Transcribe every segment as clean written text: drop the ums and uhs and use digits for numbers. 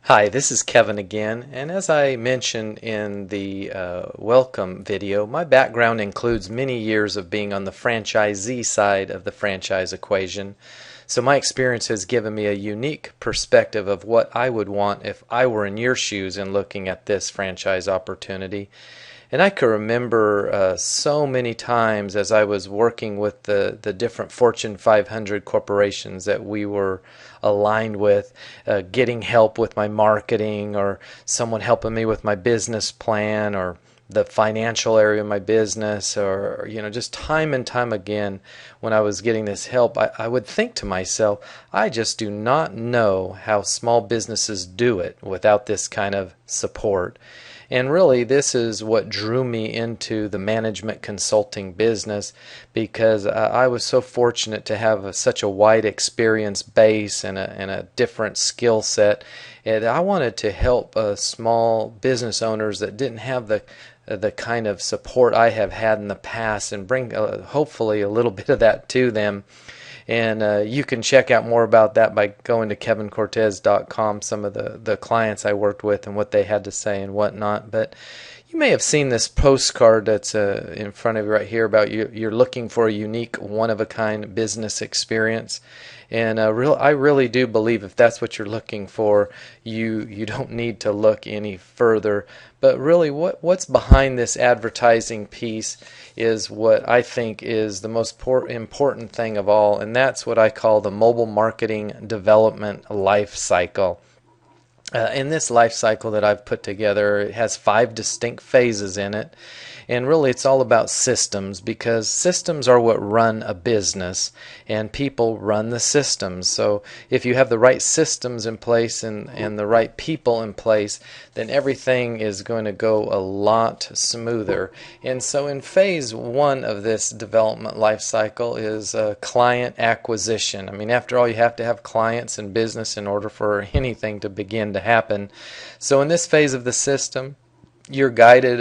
Hi, this is Kevin again, and as I mentioned in the welcome video, my background includes many years of being on the franchisee side of the franchise equation. So my experience has given me a unique perspective of what I would want if I were in your shoes and looking at this franchise opportunity. And I can remember so many times as I was working with the different Fortune 500 corporations that we were aligned with, getting help with my marketing or someone helping me with my business plan or the financial area of my business, or just time and time again when I was getting this help, I would think to myself, I just do not know how small businesses do it without this kind of support. And really, this is what drew me into the management consulting business, because I was so fortunate to have such a wide experience base and a different skill set. And I wanted to help small business owners that didn't have the kind of support I have had in the past, and bring hopefully a little bit of that to them. And you can check out more about that by going to kevincortez.com, some of the clients I worked with and what they had to say and whatnot. But you may have seen this postcard that's in front of you right here about you're looking for a unique, one-of-a-kind business experience. And I really do believe if that's what you're looking for, you don't need to look any further. But really, what's behind this advertising piece is what I think is the most important thing of all, and that's what I call the mobile marketing development life cycle. In this life cycle that I've put together, it has 5 distinct phases in it. And really, it's all about systems, because systems are what run a business, and people run the systems. So if you have the right systems in place and the right people in place, then everything is going to go a lot smoother. And so in phase 1 of this development life cycle is client acquisition. I mean, after all, you have to have clients in business in order for anything to begin to happen. So in this phase of the system, you're guided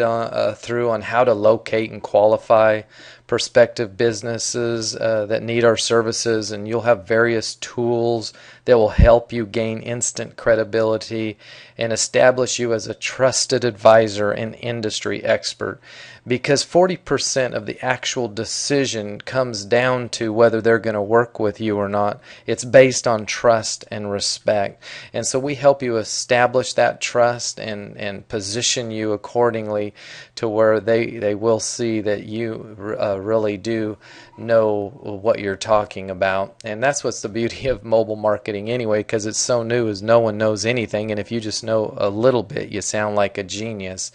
through on how to locate and qualify prospective businesses that need our services, and you'll have various tools that will help you gain instant credibility and establish you as a trusted advisor and industry expert, because 40% of the actual decision comes down to whether they're going to work with you or not. It's based on trust and respect. And so we help you establish that trust and position you accordingly to where they will see that you really do know what you're talking about. And that's what's the beauty of mobile marketing anyway, because it's so new, as no one knows anything, and if you just know a little bit, you sound like a genius.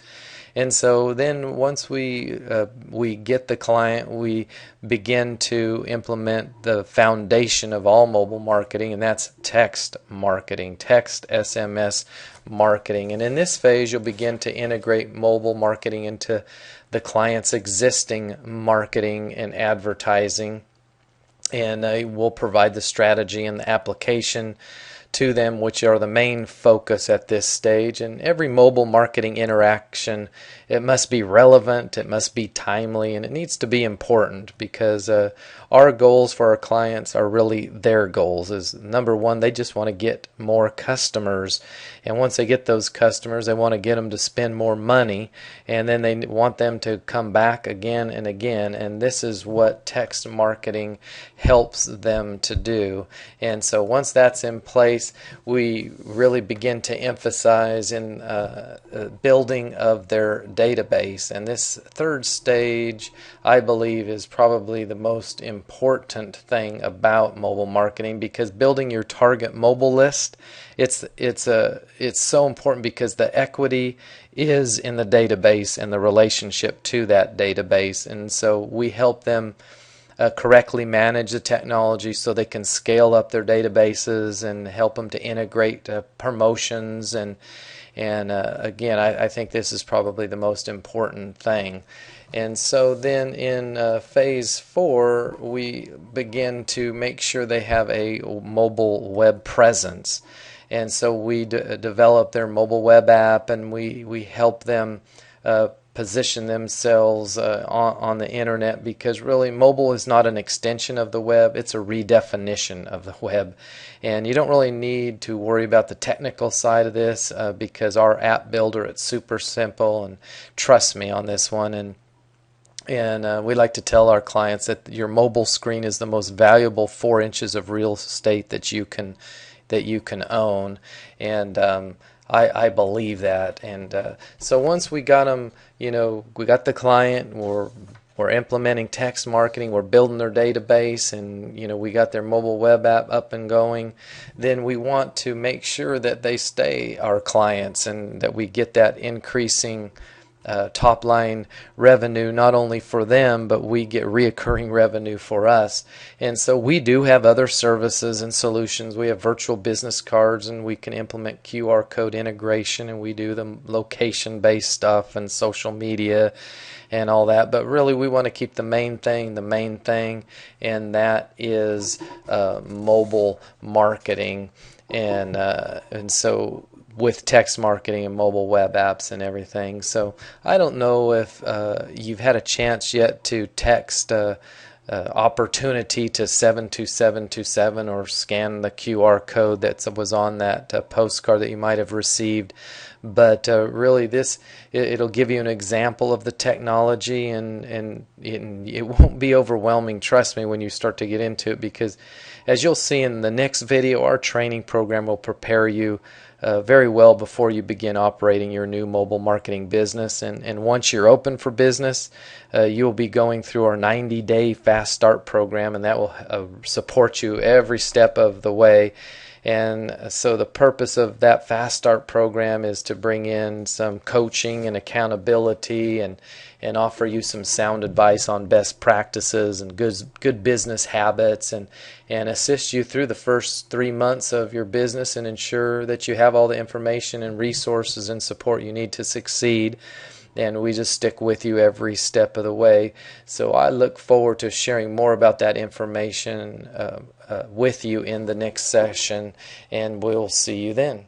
And so then once we get the client, we begin to implement the foundation of all mobile marketing, and that's text marketing, text SMS marketing. And in this phase, you'll begin to integrate mobile marketing into the client's existing marketing and advertising, and we'll provide the strategy and the application to them, which are the main focus at this stage. And every mobile marketing interaction, it must be relevant, it must be timely, and it needs to be important, because our goals for our clients are really their goals. Is number one, they just want to get more customers, and once they get those customers, they want to get them to spend more money, and then they want them to come back again and again. And this is what text marketing helps them to do. And so once that's in place, we really begin to emphasize in building of their database. And this third stage, I believe, is probably the most important thing about mobile marketing, because building your target mobile list, it's so important, because the equity is in the database and the relationship to that database. And so we help them correctly manage the technology so they can scale up their databases, and help them to integrate promotions. And again, I think this is probably the most important thing. And so then in phase 4, we begin to make sure they have a mobile web presence. And so we develop their mobile web app, and we help them position themselves on the internet, because really mobile is not an extension of the web, it's a redefinition of the web. And you don't really need to worry about the technical side of this because our app builder, it's super simple, and trust me on this one. And we like to tell our clients that your mobile screen is the most valuable 4 inches of real estate that you can own. And I believe that. And so once we got them, we got the client, we're implementing text marketing, we're building their database, and we got their mobile web app up and going, then we want to make sure that they stay our clients and that we get that increasing top line revenue, not only for them, but we get reoccurring revenue for us. And so we do have other services and solutions. We have virtual business cards, and we can implement QR code integration, and we do the location based stuff and social media and all that. But really we want to keep the main thing, and that is mobile marketing. And so with text marketing and mobile web apps and everything. So I don't know if you've had a chance yet to text opportunity to 72727 or scan the QR code that was on that postcard that you might have received. But really it'll give you an example of the technology, and it won't be overwhelming, trust me, when you start to get into it, because as you'll see in the next video, our training program will prepare you very well before you begin operating your new mobile marketing business. And once you're open for business, you'll be going through our 90-day Fast Start program, and that will support you every step of the way. And so the purpose of that Fast Start program is to bring in some coaching and accountability, and offer you some sound advice on best practices and good business habits, and assist you through the first 3 months of your business, and ensure that you have all the information and resources and support you need to succeed. And we just stick with you every step of the way. So I look forward to sharing more about that information with you in the next session, and we'll see you then.